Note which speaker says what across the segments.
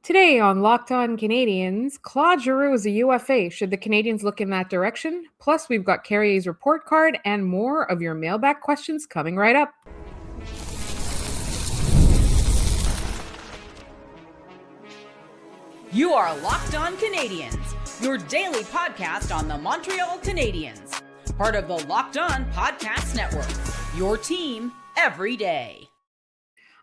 Speaker 1: Today on Locked On Canadiens, Claude Giroux is a UFA. Should the Canadiens look in that direction? Plus, we've got Carrier's report card and more of your mailbag questions coming right up.
Speaker 2: You are Locked On Canadiens, your daily podcast on the Montreal Canadiens. Part of the Locked On Podcast Network, your team every day.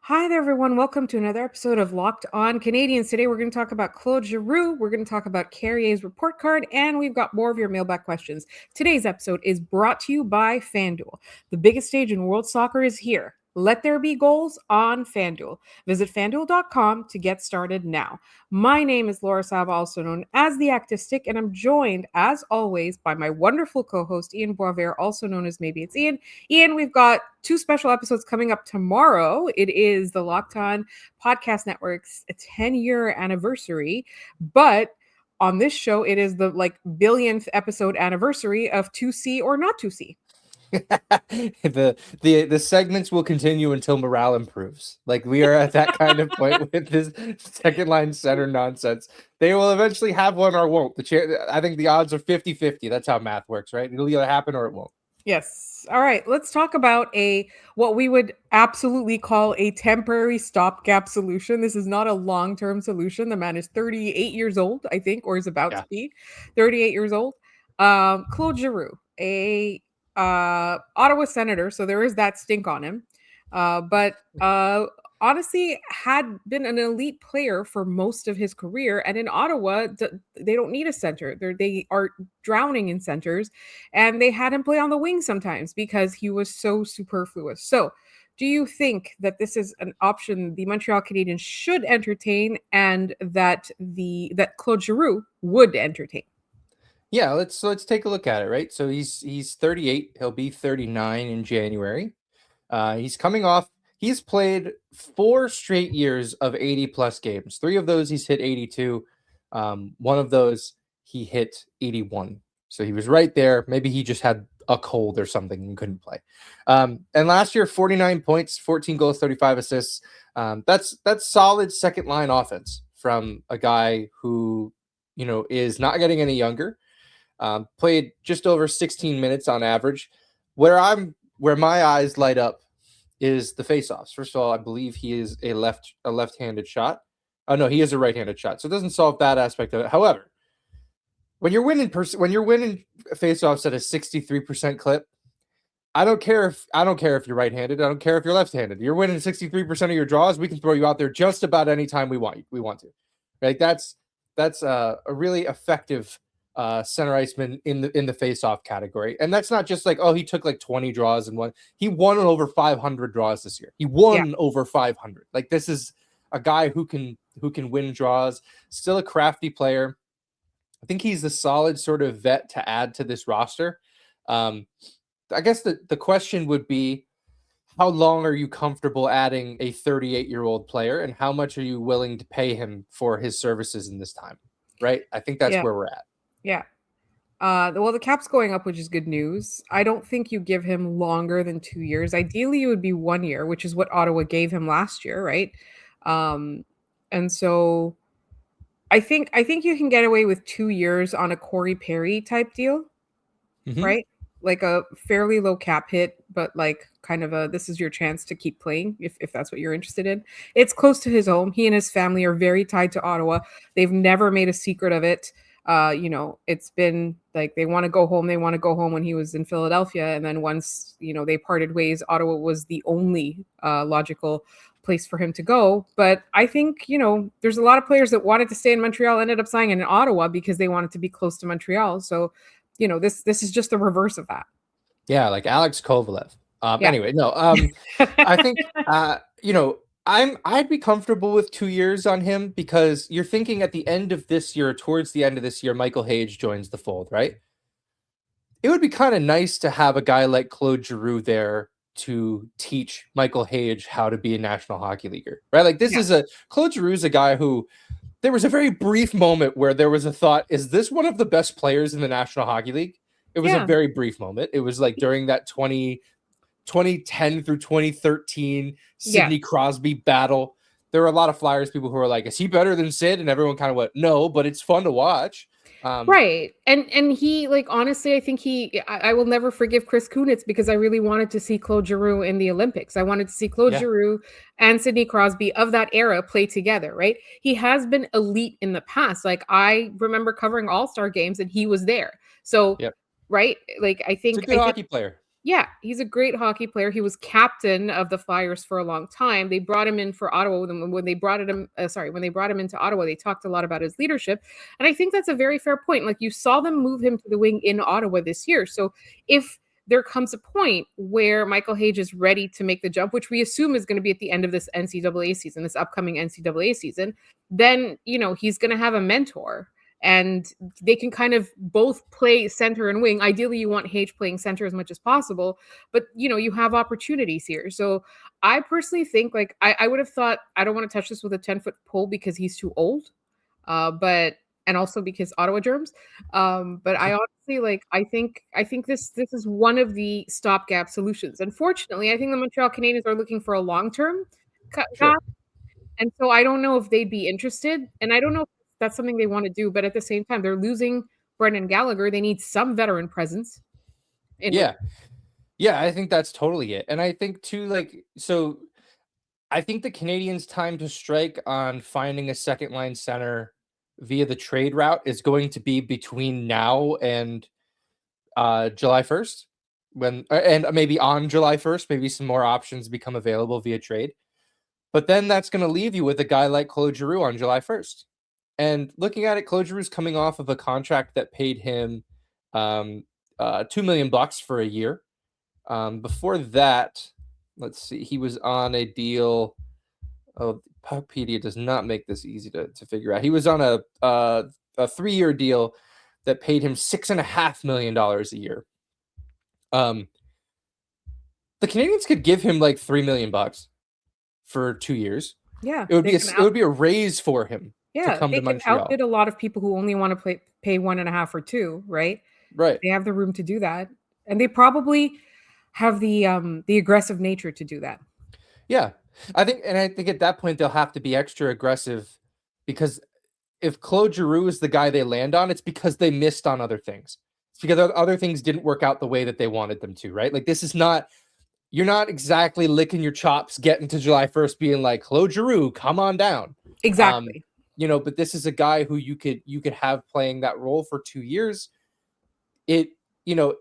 Speaker 1: Hi there, everyone. Welcome to another episode of Locked On Canadiens. Today, we're going to talk about Claude Giroux. We're going to talk about Carrier's report card, and we've got more of your mailbag questions. Today's episode is brought to you by FanDuel. The biggest stage in world soccer is here. Let there be goals on FanDuel. Visit FanDuel.com to get started now. My name is Laura Saba, also known as the Active Stick, and I'm joined, as always, by my wonderful co-host, Ian Boisvert, also known as Maybe It's Ian. Ian, we've got two special episodes coming up tomorrow. It is the Locked On Podcast Network's 10-year anniversary, but on this show, it is the billionth episode anniversary of 2C or not 2C.
Speaker 3: the segments will continue until morale improves. Like, we are at that kind of point with this second line center nonsense. They will eventually have one or won't. I think the odds are 50-50. That's how math works, right? It'll either happen or it won't.
Speaker 1: Yes. All right. Let's talk about what we would absolutely call a temporary stopgap solution. This is not a long-term solution. The man is 38 years old, I think, or is about to be 38 years old. Claude Giroux, Ottawa Senator, so there is that stink on him. But honestly, had been an elite player for most of his career. And in Ottawa, they don't need a center. They are drowning in centers. And they had him play on the wing sometimes because he was so superfluous. So do you think that this is an option the Montreal Canadiens should entertain and that Claude Giroux would entertain?
Speaker 3: Yeah, let's take a look at it, right? So he's 38. He'll be 39 in January. He's played 4 straight years of 80-plus games. 3 of those he's hit 82. One of those he hit 81. So he was right there. Maybe he just had a cold or something and couldn't play. And last year, 49 points, 14 goals, 35 assists. That's solid second line offense from a guy who, is not getting any younger. Played just over 16 minutes on average. Where my eyes light up is the faceoffs. First of all, I believe he is a left-handed shot. Oh no, he is a right-handed shot. So it doesn't solve that aspect of it. However, when you're winning faceoffs at a 63% clip, I don't care if you're right-handed. I don't care if you're left-handed. You're winning 63% of your draws. We can throw you out there just about any time we want to. Right? That's a really effective center iceman in the face-off category. And that's not just he took 20 draws and won. He won over 500 draws this year. He won over 500. This is a guy who can win draws, still a crafty player. I think he's a solid sort of vet to add to this roster. I guess the question would be, how long are you comfortable adding a 38-year-old player, and how much are you willing to pay him for his services in this time? Right? I think that's where we're at.
Speaker 1: Yeah. Well, the cap's going up, which is good news. I don't think you give him longer than 2 years. Ideally, it would be 1 year, which is what Ottawa gave him last year, right? And so I think you can get away with 2 years on a Corey Perry type deal, right? Like a fairly low cap hit, but kind of this is your chance to keep playing if that's what you're interested in. It's close to his home. He and his family are very tied to Ottawa. They've never made a secret of it. It's been they want to go home. They want to go home when he was in Philadelphia. And then once, they parted ways, Ottawa was the only logical place for him to go. But I think, there's a lot of players that wanted to stay in Montreal, ended up signing in Ottawa because they wanted to be close to Montreal. So, this is just the reverse of that.
Speaker 3: Yeah. Like Alex Kovalev. Anyway, no, I think, I'd be comfortable with 2 years on him because you're thinking at the end of this year, towards the end of this year, Michael Hage joins the fold, right? It would be kind of nice to have a guy like Claude Giroux there to teach Michael Hage how to be a National Hockey Leaguer, right? Claude Giroux is a guy who, there was a very brief moment where there was a thought, is this one of the best players in the National Hockey League? It was a very brief moment. It was during that 2010 through 2013 Sidney Crosby battle. there were a lot of Flyers people who were like, is he better than Sid? And everyone kind of went, no, but it's fun to watch.
Speaker 1: Right. And he, like, honestly, I think I will never forgive Chris Kunitz because I really wanted to see Claude Giroux in the Olympics. I wanted to see Claude Giroux and Sidney Crosby of that era play together, right? He has been elite in the past. Like, I remember covering All-Star games and he was there. So, right? Like, I think
Speaker 3: he's a good hockey player.
Speaker 1: Yeah, he's a great hockey player. He was captain of the Flyers for a long time. They brought him in for Ottawa. When they brought him, when they brought him into Ottawa, they talked a lot about his leadership, and I think that's a very fair point. Like, you saw them move him to the wing in Ottawa this year. So if there comes a point where Michael Hage is ready to make the jump, which we assume is going to be at the end of this NCAA season, this upcoming NCAA season, then he's going to have a mentor. And they can kind of both play center and wing. Ideally, you want Hage playing center as much as possible, but you have opportunities here. So I personally think, like, I would have thought, I don't want to touch this with a 10-foot pole because he's too old, and also because Ottawa germs. But I honestly, like, I think this is one of the stopgap solutions. Unfortunately, I think the Montreal Canadiens are looking for a long-term guy. And so I don't know if they'd be interested, and I don't know if that's something they want to do, but at the same time, they're losing Brendan Gallagher. They need some veteran presence.
Speaker 3: Yeah, I think that's totally it. And I think too, like, so I think the Canadiens' time to strike on finding a second line center via the trade route is going to be between now and July 1st, and maybe on July 1st, maybe some more options become available via trade. But then that's going to leave you with a guy like Claude Giroux on July 1st. And looking at it, Claude Giroux's coming off of a contract that paid him $2 million for a year. Before that, let's see, he was on a deal. Oh, Puckpedia does not make this easy to figure out. He was on a 3-year deal that paid him $6.5 million a year. The Canadiens could give him like $3 million for 2 years.
Speaker 1: Yeah,
Speaker 3: it would be a raise for him.
Speaker 1: Yeah,
Speaker 3: to come
Speaker 1: they
Speaker 3: to
Speaker 1: can
Speaker 3: Montreal.
Speaker 1: outbid a lot of people who only want to pay 1.5 or 2, right?
Speaker 3: Right.
Speaker 1: They have the room to do that, and they probably have the aggressive nature to do that.
Speaker 3: Yeah, I think at that point they'll have to be extra aggressive, because if Claude Giroux is the guy they land on, it's because they missed on other things. It's because other things didn't work out the way that they wanted them to, right? Like, this is not, you're not exactly licking your chops getting to July 1st being like, Claude Giroux, come on down.
Speaker 1: Exactly.
Speaker 3: But this is a guy who you could have playing that role for 2 years. If the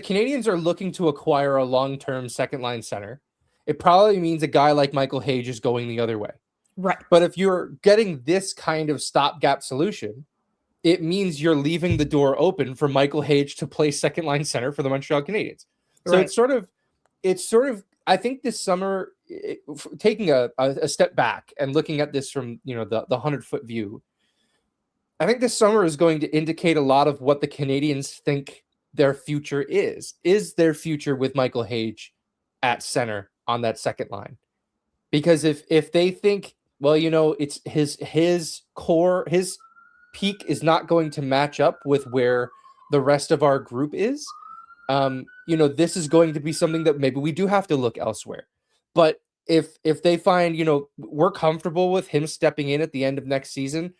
Speaker 3: Canadiens are looking to acquire a long-term second line center, it probably means a guy like Michael Hage is going the other way.
Speaker 1: Right.
Speaker 3: But if you're getting this kind of stopgap solution, it means you're leaving the door open for Michael Hage to play second line center for the Montreal Canadiens. So
Speaker 1: Right.
Speaker 3: it's sort of, I think this summer, taking a step back and looking at this from, the 100-foot view, I think this summer is going to indicate a lot of what the Canadiens think their future is. Is their future with Michael Hage at center on that second line? Because if they think, well, it's his core, his peak is not going to match up with where the rest of our group is, this is going to be something that maybe we do have to look elsewhere. But if they find, we're comfortable with him stepping in at the end of next season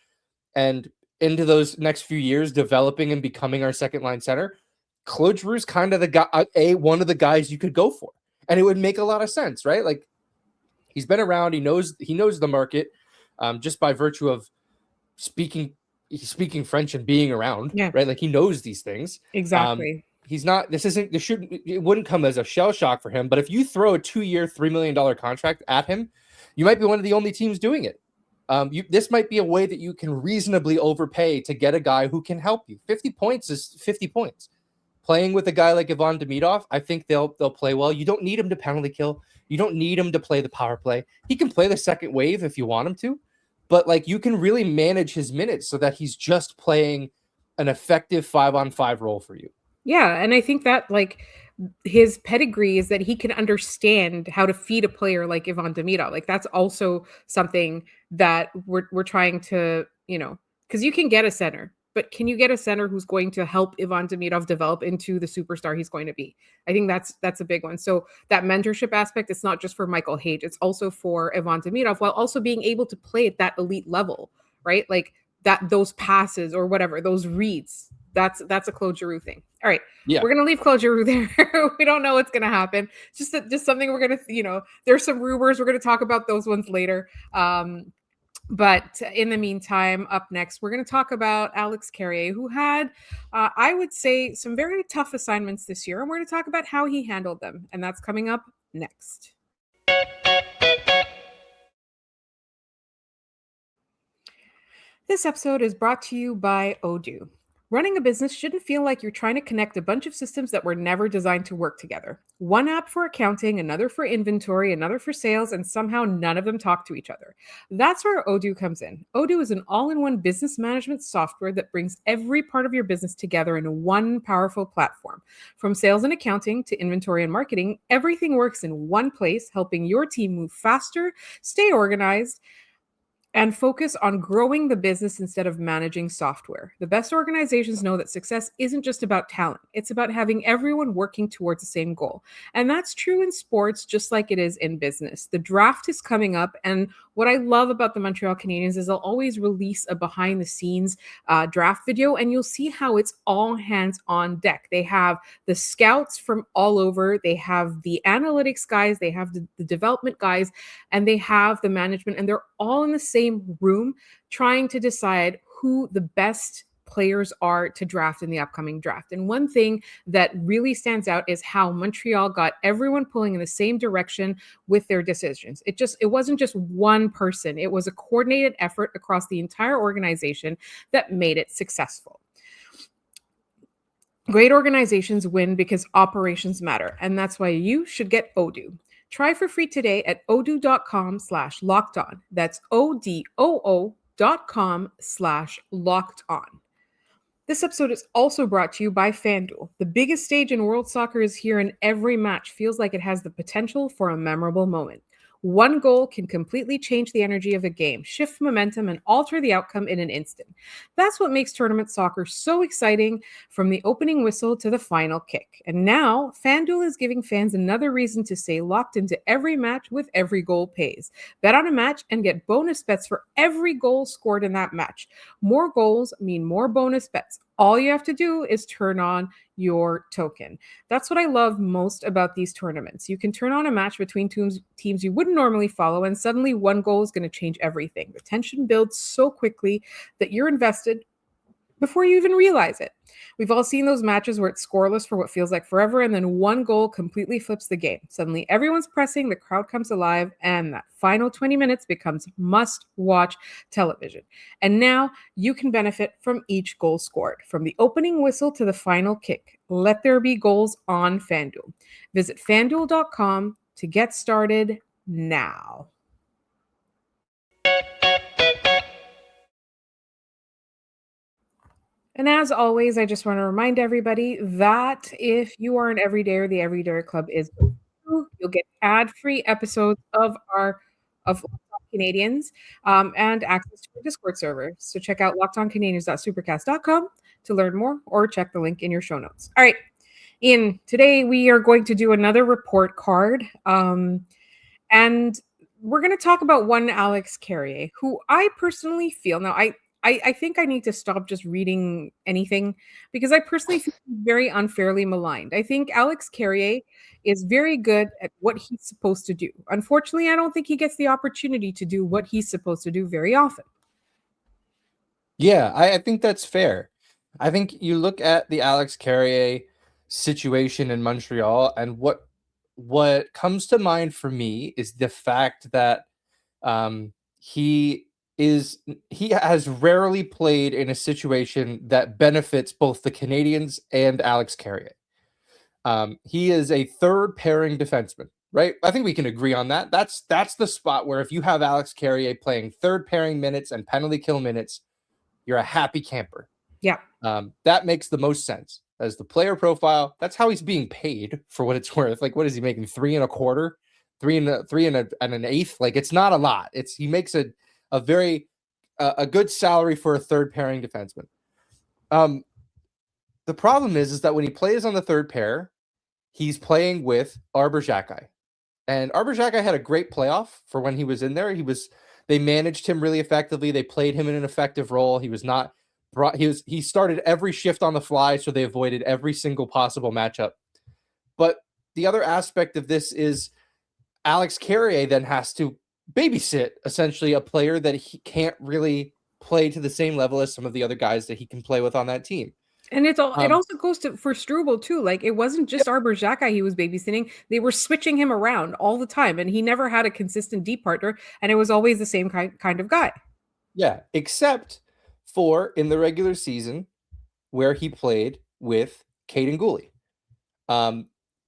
Speaker 3: and into those next few years developing and becoming our second line center, Claude Giroux is kind of the guy, one of the guys you could go for. And it would make a lot of sense, right? Like, he's been around, he knows the market, just by virtue of speaking French and being around, right? Like, he knows these things.
Speaker 1: Exactly.
Speaker 3: It wouldn't come as a shell shock for him, but if you throw a 2-year, $3 million contract at him, you might be one of the only teams doing it. This might be a way that you can reasonably overpay to get a guy who can help you. 50 points is 50 points. Playing with a guy like Ivan Demidov, I think they'll play well. You don't need him to penalty kill. You don't need him to play the power play. He can play the second wave if you want him to, but like, you can really manage his minutes so that he's just playing an effective 5-on-5 role for you.
Speaker 1: Yeah, and I think that, like, his pedigree is that he can understand how to feed a player like Ivan Demidov. Like, that's also something that we're trying to, because you can get a center but can you get a center who's going to help Ivan Demidov develop into the superstar he's going to be? I think that's a big one. So that mentorship aspect, it's not just for Michael Hage, it's also for Ivan Demidov, while also being able to play at that elite level, right? Like that, those passes or whatever, those reads. That's a Claude Giroux thing. All right,
Speaker 3: Yeah.
Speaker 1: we're gonna leave Claude Giroux there. We don't know what's gonna happen. Just something we're gonna, there's some rumors. We're gonna talk about those ones later. But in the meantime, up next, we're going to talk about Alex Carrier, who had, I would say, some very tough assignments this year. And we're going to talk about how he handled them. And that's coming up next. This episode is brought to you by Odoo. Running a business shouldn't feel like you're trying to connect a bunch of systems that were never designed to work together. One app for accounting, another for inventory, another for sales, and somehow none of them talk to each other. That's where Odoo comes in. Odoo is an all-in-one business management software that brings every part of your business together in one powerful platform. From sales and accounting to inventory and marketing, everything works in one place, helping your team move faster, stay organized, and focus on growing the business instead of managing software. The best organizations know that success isn't just about talent. It's about having everyone working towards the same goal. And that's true in sports, just like it is in business. The draft is coming up. And what I love about the Montreal Canadiens is they'll always release a behind the scenes draft video, and you'll see how it's all hands on deck. They have the scouts from all over. They have the analytics guys. They have the development guys, and they have the management, and they're all in the same room trying to decide who the best players are to draft in the upcoming draft. And one thing that really stands out is how Montreal got everyone pulling in the same direction with their decisions. It wasn't just one person. It was a coordinated effort across the entire organization that made it successful. Great organizations win because operations matter, and that's why you should get Odoo. Try for free today at odoo.com/lockedon. That's odoo.com/lockedon. This episode is also brought to you by FanDuel. The biggest stage in world soccer is here, and every match feels like it has the potential for a memorable moment. One goal can completely change the energy of a game, shift momentum, and alter the outcome in an instant. That's what makes tournament soccer so exciting, from the opening whistle to the final kick. And now, FanDuel is giving fans another reason to stay locked into every match with every goal pays. Bet on a match and get bonus bets for every goal scored in that match. More goals mean more bonus bets. All you have to do is turn on your token. That's what I love most about these tournaments. You can turn on a match between teams you wouldn't normally follow, and suddenly one goal is going to change everything. The tension builds so quickly that you're invested before you even realize it. We've all seen those matches where it's scoreless for what feels like forever, and then one goal completely flips the game. Suddenly everyone's pressing, the crowd comes alive, and that final 20 minutes becomes must-watch television. And now you can benefit from each goal scored, from the opening whistle to the final kick. Let there be goals on FanDuel. Visit FanDuel.com to get started now. And as always, I just want to remind everybody that if you are an everydayer, the Everydayer Club is you'll get ad-free episodes of Locked On Canadiens and access to our Discord server. So check out lockedoncanadiens.supercast.com to learn more, or check the link in your show notes. All right, Ian, today we are going to do another report card. And we're going to talk about one Alex Carrier, who I personally feel, now I think I need to stop just reading anything, because I personally feel very unfairly maligned. I think Alex Carrier is very good at what he's supposed to do. Unfortunately, I don't think he gets the opportunity to do what he's supposed to do very often.
Speaker 3: Yeah, I think that's fair. I think you look at the Alex Carrier situation in Montreal, and what comes to mind for me is the fact that he has rarely played in a situation that benefits both the Canadiens and Alex Carrier. He is a third pairing defenseman, right? I think we can agree on that. That's the spot where if you have Alex Carrier playing third pairing minutes and penalty kill minutes, you're a happy camper.
Speaker 1: Yeah.
Speaker 3: That makes the most sense as the player profile. That's how he's being paid, for what it's worth. Like, what is he making? 3 1/4, 3 1/8. Like, it's not a lot. He makes a very good salary for a third pairing defenseman. The problem is that when he plays on the third pair, he's playing with Arber Xhekaj. And Arber Xhekaj had a great playoff for when he was in there. They managed him really effectively. They played him in an effective role. He started every shift on the fly, so they avoided every single possible matchup. But the other aspect of this is Alex Carrier then has to babysit essentially a player that he can't really play to the same level as some of the other guys that he can play with on that team.
Speaker 1: And it also goes for Struble too. Like, it wasn't just Arber Xhekaj he was babysitting. They were switching him around all the time, and he never had a consistent deep partner, and it was always the same kind of guy.
Speaker 3: Yeah, except for in the regular season where he played with Caden Gooley.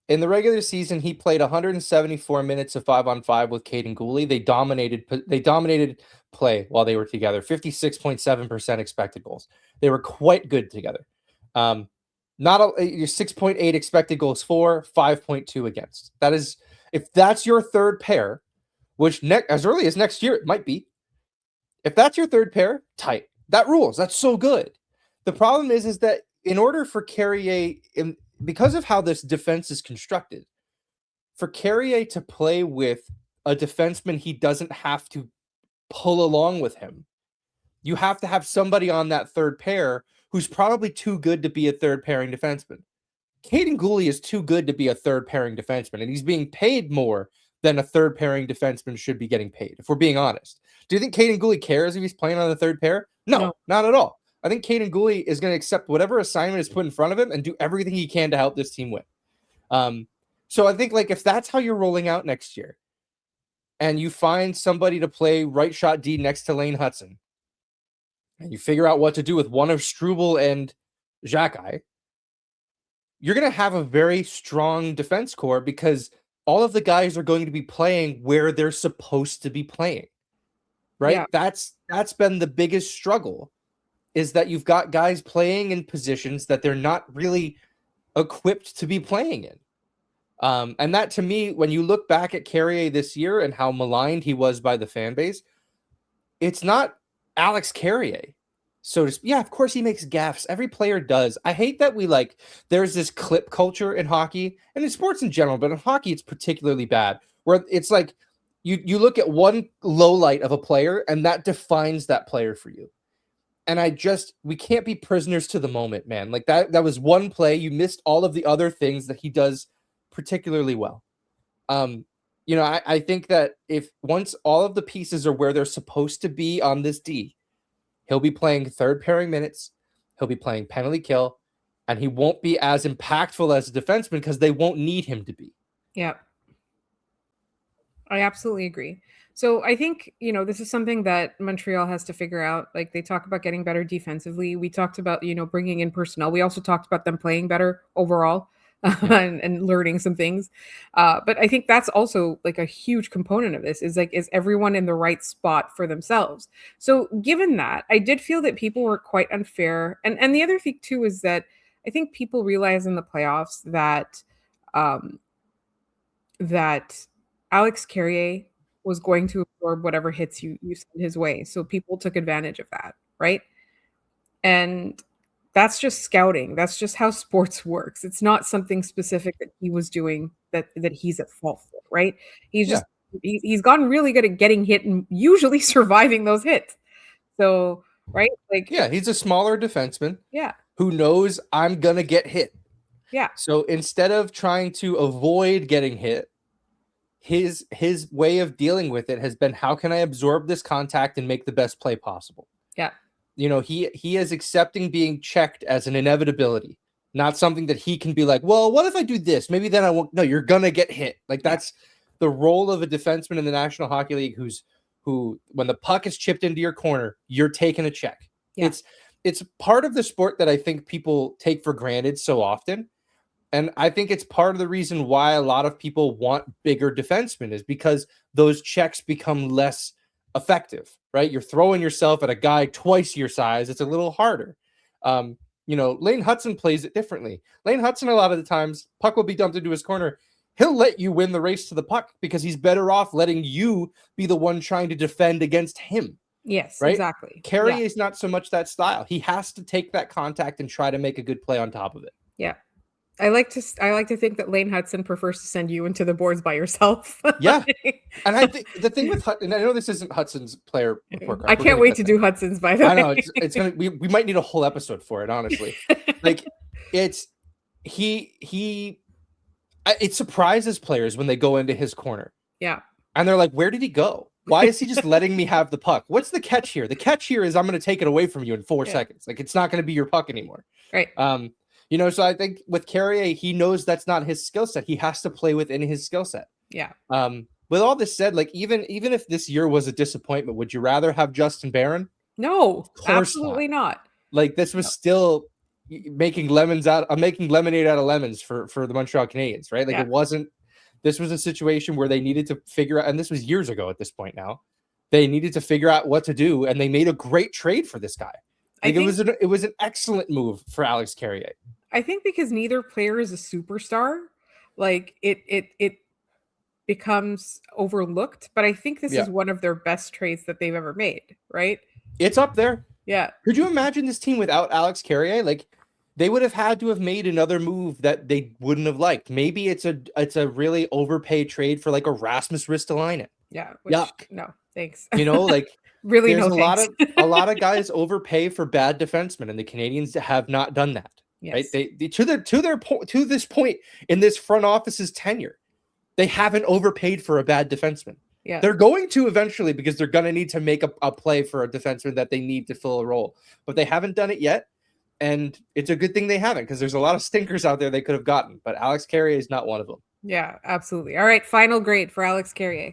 Speaker 3: In the regular season, he played 174 minutes of 5-on-5 with Caden Gooley. They dominated play while they were together. 56.7% expected goals. They were quite good together. Your 6.8 expected goals for, 5.2 against. That is, if that's your third pair, which as early as next year it might be. If that's your third pair, tight. That rules. That's so good. The problem is that in order for Carrier, because of how this defense is constructed, for Carrier to play with a defenseman he doesn't have to pull along with him, you have to have somebody on that third pair who's probably too good to be a third pairing defenseman. Caden Gooley is too good to be a third pairing defenseman, and he's being paid more than a third pairing defenseman should be getting paid, if we're being honest. Do you think Caden Gooley cares if he's playing on the third pair? No, not at all. I think Caden Gooley is going to accept whatever assignment is put in front of him and do everything he can to help this team win. So I think, like, if that's how you're rolling out next year, and you find somebody to play right shot D next to Lane Hutson, and you figure out what to do with one of Struble and Xhekaj, you're going to have a very strong defense core because all of the guys are going to be playing where they're supposed to be playing, right?
Speaker 1: Yeah.
Speaker 3: That's been the biggest struggle, is that you've got guys playing in positions that they're not really equipped to be playing in. And that, to me, when you look back at Carrier this year and how maligned he was by the fan base, it's not Alex Carrier. So yeah, of course he makes gaffes. Every player does. I hate that there's this clip culture in hockey and in sports in general, but in hockey it's particularly bad, where it's like you look at one low light of a player and that defines that player for you. And we can't be prisoners to the moment, man. Like that was one play. You missed all of the other things that he does particularly well. I think that if once all of the pieces are where they're supposed to be on this D, he'll be playing third pairing minutes. He'll be playing penalty kill, and he won't be as impactful as a defenseman because they won't need him to be.
Speaker 1: Yeah. I absolutely agree. So I think, this is something that Montreal has to figure out. Like, they talk about getting better defensively. We talked about, bringing in personnel. We also talked about them playing better overall and learning some things. But I think that's also like a huge component of this is everyone in the right spot for themselves? So given that, I did feel that people were quite unfair. And the other thing too is that I think people realize in the playoffs that that Alex Carrier was going to absorb whatever hits you sent his way. So people took advantage of that, right? And that's just scouting. That's just how sports works. It's not something specific that he was doing that he's at fault for, right? He's gotten really good at getting hit and usually surviving those hits. So, right?
Speaker 3: He's a smaller defenseman.
Speaker 1: Yeah.
Speaker 3: Who knows I'm gonna get hit.
Speaker 1: Yeah.
Speaker 3: So instead of trying to avoid getting hit, his way of dealing with it has been, how can I absorb this contact and make the best play possible?
Speaker 1: Yeah.
Speaker 3: He is accepting being checked as an inevitability, not something that he can be like, well, what if I do this? Maybe then I won't. No, you're going to get hit. That's the role of a defenseman in the National Hockey League who, when the puck is chipped into your corner, you're taking a check. Yeah. It's part of the sport that I think people take for granted so often. And I think it's part of the reason why a lot of people want bigger defensemen is because those checks become less effective, right? You're throwing yourself at a guy twice your size. It's a little harder. Lane Hutson plays it differently. Lane Hutson, a lot of the times, puck will be dumped into his corner. He'll let you win the race to the puck because he's better off letting you be the one trying to defend against him.
Speaker 1: Yes,
Speaker 3: right?
Speaker 1: exactly.
Speaker 3: Carrier
Speaker 1: Yeah.
Speaker 3: is not so much that style. He has to take that contact and try to make a good play on top of it.
Speaker 1: Yeah. I like to think that Lane Hudson prefers to send you into the boards by yourself.
Speaker 3: Yeah. And I think the thing with Hudson, and I know this isn't Hudson's player report card.
Speaker 1: I
Speaker 3: We're
Speaker 1: can't
Speaker 3: gonna
Speaker 1: wait
Speaker 3: get
Speaker 1: to
Speaker 3: there.
Speaker 1: do Hudson's, by the
Speaker 3: I know
Speaker 1: way.
Speaker 3: it's gonna we might need a whole episode for it, honestly. Like it's he it surprises players when they go into his corner.
Speaker 1: Yeah.
Speaker 3: And they're like, where did he go? Why is he just letting me have the puck? What's the catch here? The catch here is I'm going to take it away from you in 4 seconds. Like, it's not going to be your puck anymore.
Speaker 1: Right.
Speaker 3: So I think with Carrier, he knows that's not his skill set. He has to play within his skill set.
Speaker 1: Yeah.
Speaker 3: With all this said, like, even if this year was a disappointment, would you rather have Justin Barron?
Speaker 1: No, absolutely not.
Speaker 3: Like, this was still making lemonade out of lemons for the Montreal Canadiens, right? Like, it wasn't. This was a situation where they needed to figure out, and this was years ago at this point now, they needed to figure out what to do, and they made a great trade for this guy. Like, it was an excellent move for Alex Carrier.
Speaker 1: I think because neither player is a superstar, like it becomes overlooked. But I think this is one of their best trades that they've ever made, right?
Speaker 3: It's up there.
Speaker 1: Yeah.
Speaker 3: Could you imagine this team without Alex Carrier? Like, they would have had to have made another move that they wouldn't have liked. Maybe it's a really overpaid trade for like a Rasmus Ristolainen.
Speaker 1: Yeah.
Speaker 3: Yuck.
Speaker 1: No, thanks.
Speaker 3: Like
Speaker 1: really,
Speaker 3: there's
Speaker 1: no
Speaker 3: a lot of guys overpay for bad defensemen, and the Canadiens have not done that. Yes. Right? They to this point in this front office's tenure, they haven't overpaid for a bad defenseman.
Speaker 1: Yeah.
Speaker 3: They're going to eventually, because they're going to need to make a play for a defenseman that they need to fill a role, but they haven't done it yet. And it's a good thing they haven't, because there's a lot of stinkers out there they could have gotten, but Alex Carrier is not one of them.
Speaker 1: Yeah, absolutely. All right, final grade for Alex Carrier.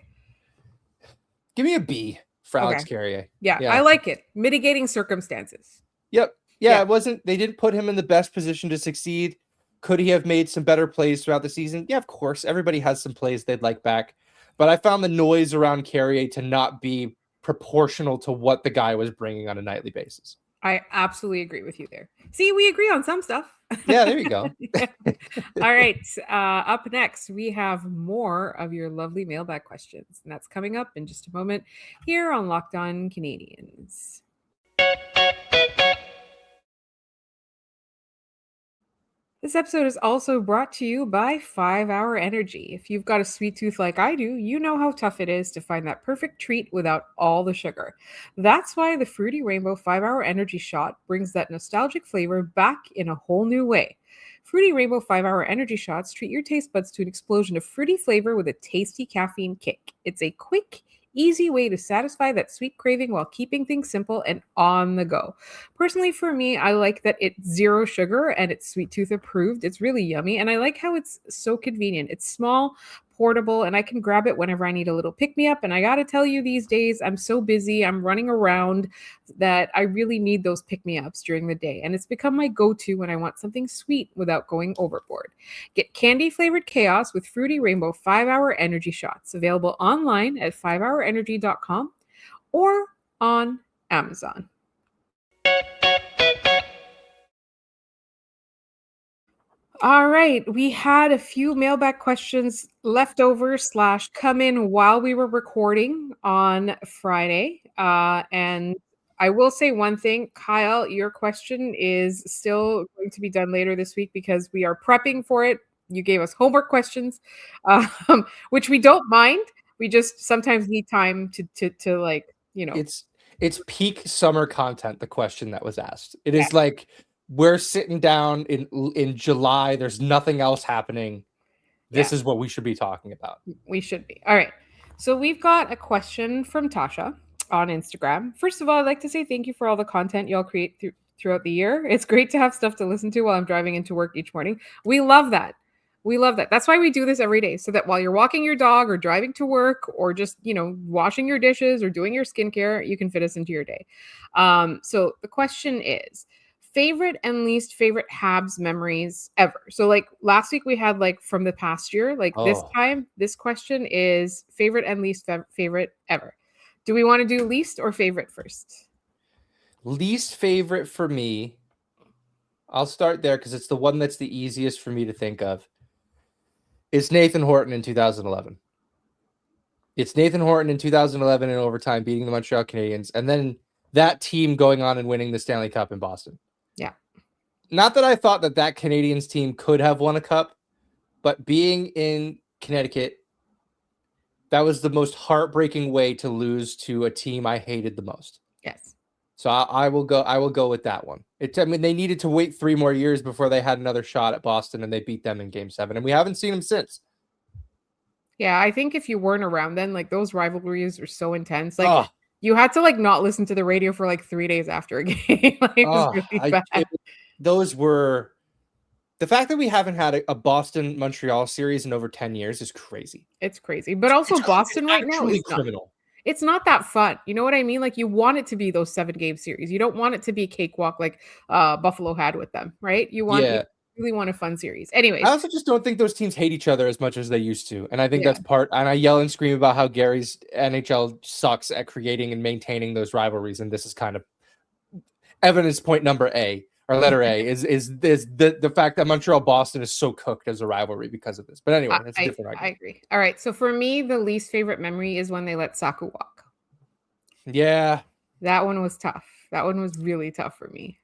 Speaker 3: Give me a B for Alex Carrier.
Speaker 1: Yeah, I like it. Mitigating circumstances.
Speaker 3: Yep. Yeah, they didn't put him in the best position to succeed. Could he have made some better plays throughout the season? Yeah, of course. Everybody has some plays they'd like back. But I found the noise around Carrier to not be proportional to what the guy was bringing on a nightly basis.
Speaker 1: I absolutely agree with you there. See, we agree on some stuff.
Speaker 3: Yeah, there you go.
Speaker 1: All right. Up next, we have more of your lovely mailbag questions. And that's coming up in just a moment here on Locked On Canadiens. This episode is also brought to you by 5 Hour Energy. If you've got a sweet tooth like I do, you know how tough it is to find that perfect treat without all the sugar. That's why the Fruity Rainbow 5 Hour Energy Shot brings that nostalgic flavor back in a whole new way. Fruity Rainbow 5 Hour Energy Shots treat your taste buds to an explosion of fruity flavor with a tasty caffeine kick. It's a quick, easy way to satisfy that sweet craving while keeping things simple and on the go. Personally, for me, I like that it's 0 sugar and it's sweet tooth approved. It's really yummy, and I like how it's so convenient. It's small, portable, and I can grab it whenever I need a little pick-me-up. And I gotta tell you, these days, I'm so busy, I'm running around, that I really need those pick-me-ups during the day. And it's become my go-to when I want something sweet without going overboard. Get candy-flavored chaos with Fruity Rainbow 5 Hour Energy Shots, available online at 5hourenergy.com or on Amazon. All right, we had a few mailbag questions left over / come in while we were recording on Friday. And I will say one thing, Kyle, your question is still going to be done later this week because we are prepping for it. You gave us homework questions, which we don't mind. We just sometimes need time to like, you know.
Speaker 3: It's peak summer content, the question that was asked. It is like, we're sitting down in July. There's nothing else happening. This is what we should be talking about.
Speaker 1: We should be. All right. So we've got a question from Tasha on Instagram. First of all, I'd like to say thank you for all the content y'all create throughout the year. It's great to have stuff to listen to while I'm driving into work each morning. We love that. We love that. That's why we do this every day, so that while you're walking your dog or driving to work or just, washing your dishes or doing your skincare, you can fit us into your day. So the question is, favorite and least favorite Habs memories ever. So like last week we had like from the past year, this time, this question is favorite and least favorite ever. Do we want to do least or favorite first?
Speaker 3: Least favorite for me, I'll start there because it's the one that's the easiest for me to think of. It's Nathan Horton in 2011. It's Nathan Horton in 2011 in overtime beating the Montreal Canadiens, and then that team going on and winning the Stanley Cup in Boston.
Speaker 1: Yeah.
Speaker 3: Not that I thought that Canadiens team could have won a cup, but being in Connecticut, that was the most heartbreaking way to lose to a team I hated the most.
Speaker 1: Yes.
Speaker 3: So I will go with that one. I mean, they needed to wait 3 more years before they had another shot at Boston, and they beat them in Game 7, and we haven't seen them since.
Speaker 1: Yeah, I think if you weren't around then, like those rivalries are so intense. Like you had to like not listen to the radio for like 3 days after a game. Like, it was really bad.
Speaker 3: Those were the fact that we haven't had a Boston Montreal series in over 10 years is crazy.
Speaker 1: It's crazy, but also Boston right now is
Speaker 3: criminal.
Speaker 1: It's not that fun. You know what I mean? Like you want it to be those 7-game series. You don't want it to be cakewalk like Buffalo had with them, right? You really want a fun series. Anyways,
Speaker 3: I also just don't think those teams hate each other as much as they used to. And I think that's part, and I yell and scream about how Gary's NHL sucks at creating and maintaining those rivalries. And this is kind of evidence point number A, or letter A, is the fact that Montreal Boston is so cooked as a rivalry because of this. But anyway, that's a different argument.
Speaker 1: I agree. All right. So for me, the least favorite memory is when they let Saku walk.
Speaker 3: Yeah.
Speaker 1: That one was tough. That one was really tough for me.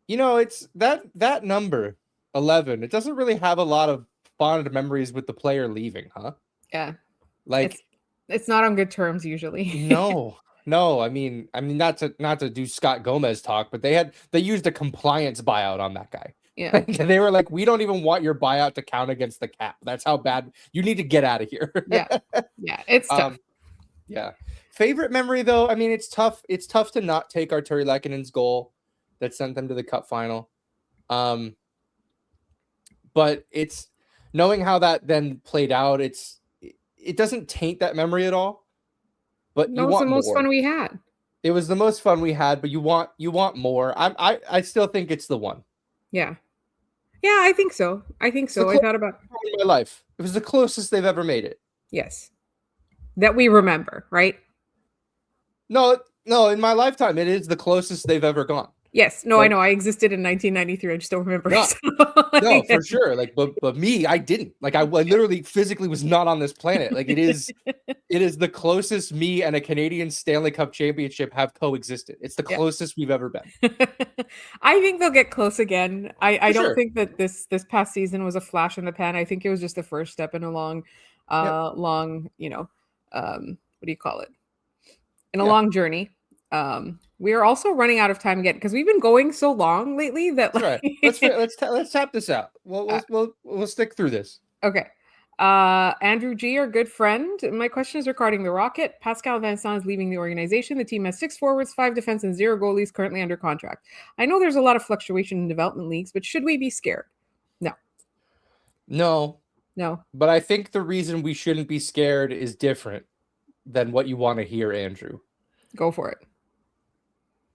Speaker 3: You know, it's that number 11. It doesn't really have a lot of fond memories with the player leaving, huh?
Speaker 1: Yeah.
Speaker 3: Like
Speaker 1: it's not on good terms usually.
Speaker 3: No. I mean, not to do Scott Gomez talk, but they used a compliance buyout on that guy.
Speaker 1: Yeah.
Speaker 3: They were like, we don't even want your buyout to count against the cap. That's how bad you need to get out of here.
Speaker 1: Yeah. It's tough.
Speaker 3: Yeah. Favorite memory though, I mean, it's tough. It's tough to not take Arturi Lekkonen's goal that sent them to the cup final. But it's knowing how that then played out, it doesn't taint that memory at all. But
Speaker 1: that was the most fun we had.
Speaker 3: It was the most fun we had, but you want more. I still think it's the one.
Speaker 1: Yeah. Yeah, I think so. I thought about
Speaker 3: my life. It was the closest they've ever made it.
Speaker 1: Yes. That we remember, right?
Speaker 3: No, in my lifetime, it is the closest they've ever gone.
Speaker 1: Yes. No, I know. I existed in 1993. I just don't remember.
Speaker 3: No, no, for sure. Like, but me, I didn't. Like, I literally physically was not on this planet. Like, it is the closest me and a Canadian Stanley Cup championship have coexisted. It's the closest we've ever been.
Speaker 1: I think they'll get close again. I don't think that this past season was a flash in the pan. I think it was just the first step in a long, what do you call it? In a long journey. We are also running out of time again because we've been going so long lately that
Speaker 3: like... let's tap this out. We'll stick through this.
Speaker 1: Okay. Andrew G, our good friend. My question is regarding the Rocket. Pascal Vincent is leaving the organization. The team has 6 forwards, 5 defense, and 0 goalies currently under contract. I know there's a lot of fluctuation in development leagues, but should we be scared? No.
Speaker 3: But I think the reason we shouldn't be scared is different than what you want to hear, Andrew.
Speaker 1: Go for it.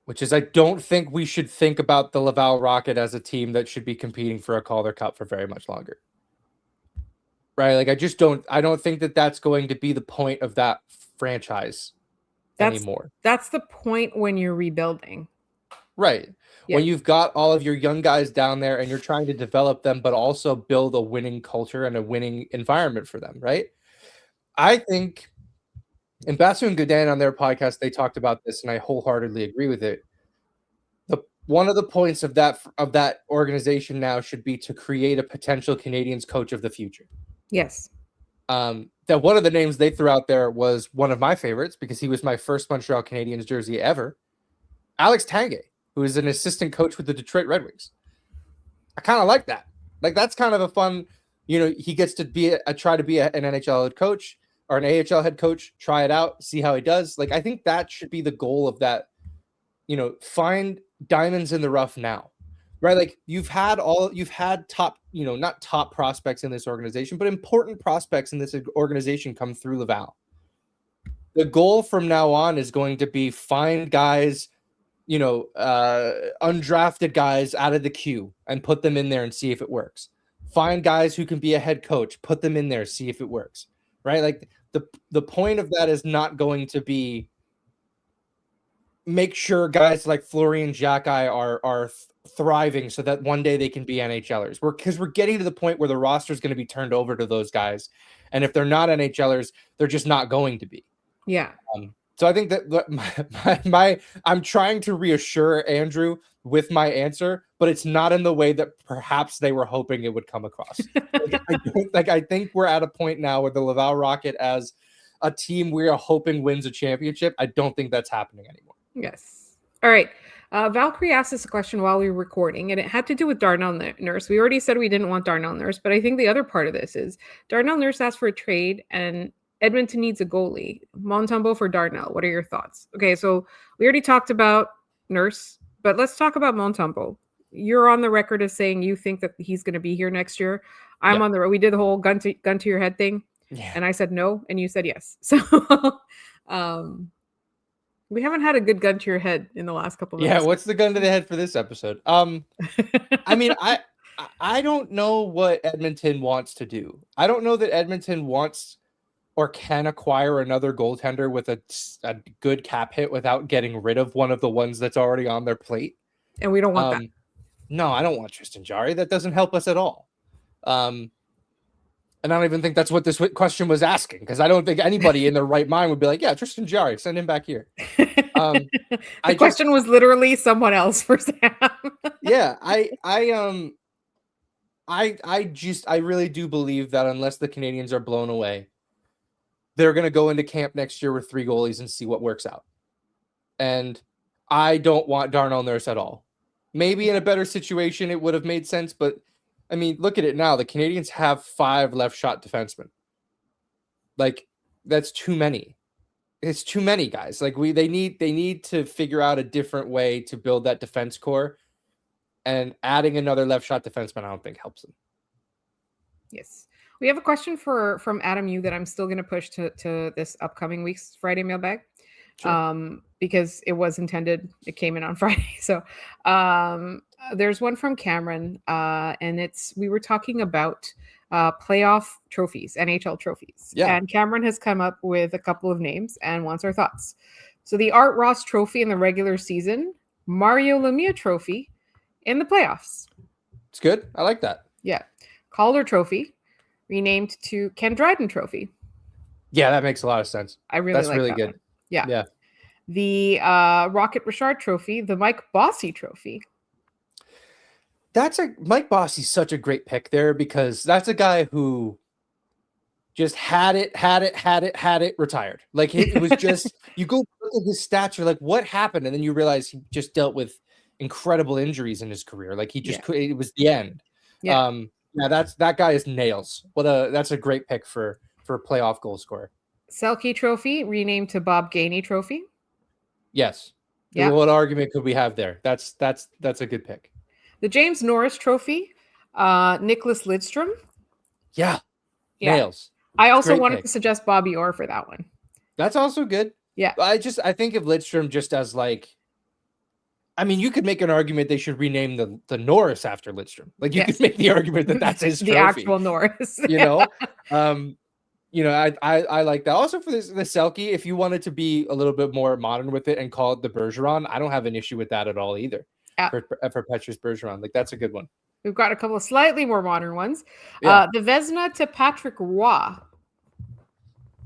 Speaker 3: Which is, I don't think we should think about the Laval Rocket as a team that should be competing for a Calder Cup for very much longer. Right? Like, I don't think that that's going to be the point of that franchise anymore.
Speaker 1: That's the point when you're rebuilding.
Speaker 3: Right. Yeah. When you've got all of your young guys down there and you're trying to develop them, but also build a winning culture and a winning environment for them, right? I think... And Basu and Godin on their podcast, they talked about this, and I wholeheartedly agree with it. One of the points of that organization now should be to create a potential Canadiens coach of the future.
Speaker 1: Yes.
Speaker 3: That one of the names they threw out there was one of my favorites because he was my first Montreal Canadiens jersey ever. Alex Tanguay, who is an assistant coach with the Detroit Red Wings. I kind of like that. Like, that's kind of a fun, he gets to try to be an NHL head coach. Or an AHL head coach, try it out, see how he does. Like, I think that should be the goal of that, find diamonds in the rough now, right? Like, you've had top, not top prospects in this organization, but important prospects in this organization come through Laval. The goal from now on is going to be find guys, undrafted guys out of the queue and put them in there and see if it works. Find guys who can be a head coach, put them in there, see if it works, right? Like, the point of that is not going to be make sure guys like Florian Xhekaj thriving so that one day they can be NHLers. Because we're getting to the point where the roster is going to be turned over to those guys. And if they're not NHLers, they're just not going to be.
Speaker 1: Yeah.
Speaker 3: So I think that I'm trying to reassure Andrew with my answer, but it's not in the way that perhaps they were hoping it would come across. I think we're at a point now where the Laval Rocket, as a team we are hoping wins a championship, I don't think that's happening anymore.
Speaker 1: Yes. All right. Valkyrie asked us a question while we were recording, and it had to do with Darnell Nurse. We already said we didn't want Darnell Nurse, but I think the other part of this is Darnell Nurse asked for a trade, and Edmonton needs a goalie. Montembeault for Darnell. What are your thoughts? Okay, so we already talked about Nurse, but let's talk about Montembeault. You're on the record as saying you think that he's going to be here next year. I'm on the road. We did the whole gun to your head thing, and I said no, and you said yes. So, we haven't had a good gun to your head in the last couple of minutes.
Speaker 3: Yeah, what's the gun to the head for this episode? I mean, I don't know what Edmonton wants to do. I don't know that Edmonton wants or can acquire another goaltender with a good cap hit without getting rid of one of the ones that's already on their plate.
Speaker 1: And we don't want that.
Speaker 3: No, I don't want Tristan Jarry. That doesn't help us at all. And I don't even think that's what this question was asking, because I don't think anybody in their right mind would be like, yeah, Tristan Jarry, send him back here.
Speaker 1: The question was literally someone else for Sam.
Speaker 3: Yeah, I really do believe that unless the Canadiens are blown away, they're going to go into camp next year with 3 goalies and see what works out. And I don't want Darnell Nurse at all. Maybe in a better situation, it would have made sense, but I mean, look at it now. The Canadiens have 5 left shot defensemen. Like, that's too many. It's too many guys. Like, they need to figure out a different way to build that defense core, and adding another left shot defenseman, I don't think helps them.
Speaker 1: Yes. We have a question from Adam Yu that I'm still going to push to this upcoming week's Friday mailbag. Sure. Because it was intended, it came in on Friday. So there's one from Cameron, and we were talking about playoff trophies, NHL trophies.
Speaker 3: Yeah.
Speaker 1: And Cameron has come up with a couple of names and wants our thoughts. So the Art Ross Trophy in the regular season, Mario Lemieux Trophy in the playoffs.
Speaker 3: It's good. I like that.
Speaker 1: Yeah. Calder Trophy, renamed to Ken Dryden Trophy.
Speaker 3: Yeah, that makes a lot of sense.
Speaker 1: That's like
Speaker 3: really
Speaker 1: that
Speaker 3: good.
Speaker 1: One. Yeah.
Speaker 3: Yeah.
Speaker 1: The Rocket Richard Trophy, the Mike Bossy Trophy.
Speaker 3: Mike Bossy's such a great pick there, because that's a guy who just had it, retired. Like, it was just, you go look at his stats, you're like, what happened? And then you realize he just dealt with incredible injuries in his career. Like, he just it was the end.
Speaker 1: Yeah.
Speaker 3: That guy is nails. That's a great pick for a playoff goal scorer.
Speaker 1: Selke Trophy, renamed to Bob Gainey Trophy.
Speaker 3: Yes.
Speaker 1: Yeah.
Speaker 3: What argument could we have there? That's a good pick.
Speaker 1: The James Norris Trophy, Nicholas Lidstrom.
Speaker 3: Yeah. Nails.
Speaker 1: I also wanted to suggest Bobby Orr for that one.
Speaker 3: That's also good.
Speaker 1: Yeah.
Speaker 3: I think of Lidstrom just as like, I mean, you could make an argument they should rename the Norris after Lidstrom. Like, you could make the argument that that's his trophy.
Speaker 1: The actual Norris.
Speaker 3: You know? I like that. Also for the Selke, if you wanted to be a little bit more modern with it and call it the Bergeron, I don't have an issue with that at all either. For Petrus Bergeron. Like, that's a good one.
Speaker 1: We've got a couple of slightly more modern ones.
Speaker 3: Yeah.
Speaker 1: The Vezina to Patrick Roy.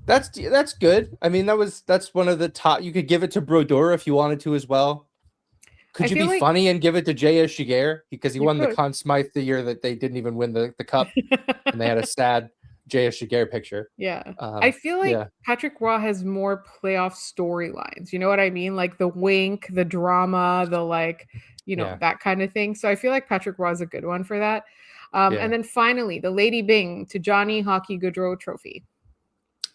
Speaker 3: That's good. I mean, that's one of the top. You could give it to Brodeur if you wanted to as well. Could you be funny and give it to J.S. Giguère, because he won the Conn Smythe the year that they didn't even win the cup, and they had a sad J.S. Giguère picture.
Speaker 1: Yeah. I feel like Patrick Roy has more playoff storylines. You know what I mean? Like the wink, the drama, the that kind of thing. So I feel like Patrick Roy is a good one for that. And then finally, the Lady Byng to Johnny Hockey Gaudreau Trophy.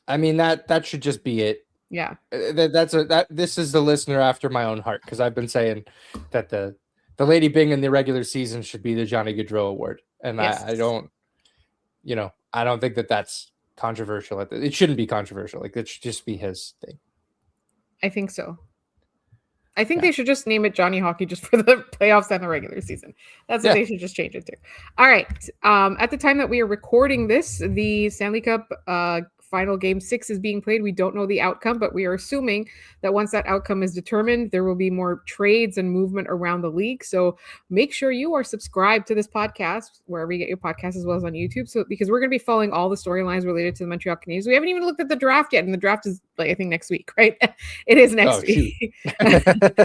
Speaker 3: I mean, that should just be it.
Speaker 1: Yeah.
Speaker 3: This is the listener after my own heart, because I've been saying that the Lady Byng in the regular season should be the Johnny Gaudreau Award. And I don't think that that's controversial. It shouldn't be controversial. Like, it should just be his thing. I
Speaker 1: think so. I think they should just name it Johnny Hockey just for the playoffs and the regular season. That's what they should just change it to. All right. At the time that we are recording this, the Stanley Cup final game 6 is being played. We don't know the outcome, but we are assuming that once that outcome is determined, there will be more trades and movement around the league. So make sure you are subscribed to this podcast wherever you get your podcast, as well as on YouTube. So because we're going to be following all the storylines related to the Montreal Canadiens. We haven't even looked at the draft yet, and the draft is like I think next week, right? It is next week.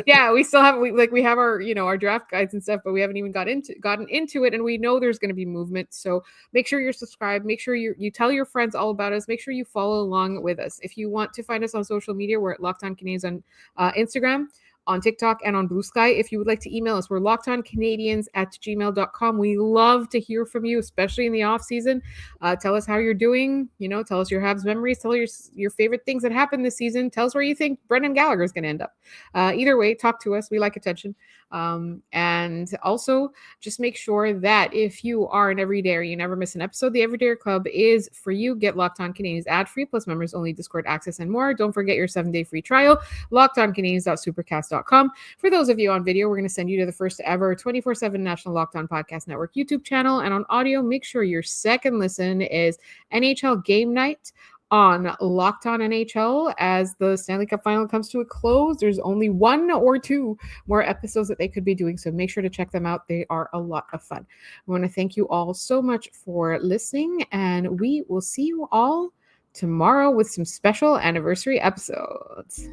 Speaker 1: Yeah, we still have we have our our draft guides and stuff, but we haven't even gotten into it, and we know there's going to be movement. So make sure you're subscribed. Make sure you tell your friends all about us. Make sure you follow along with us. If you want to find us on social media, we're at Locked On Canadiens on Instagram, on TikTok, and on Blue Sky. If you would like to email us, we're lockedoncanadians@gmail.com. We love to hear from you, especially in the off season. Tell us how you're doing. Tell us your Habs memories. Tell your favorite things that happened this season. Tell us where you think Brendan Gallagher is going to end up. Either way, talk to us. We like attention. And also just make sure that if you are an everydayer, you never miss an episode. The Everydayer Club is for you. Get Locked On Canadiens ad-free, plus members only Discord access and more. Don't forget your 7-day free trial. LockedOnCanadiens.supercast.com. For those of you on video, we're going to send you to the first ever 24/7 National Locked On Podcast Network YouTube channel. And on audio, make sure your second listen is NHL Game Night on Locked On NHL. As the Stanley Cup final comes to a close, there's only 1 or 2 more episodes that they could be doing, so make sure to check them out. They are a lot of fun. I want to thank you all so much for listening, and we will see you all tomorrow with some special anniversary episodes.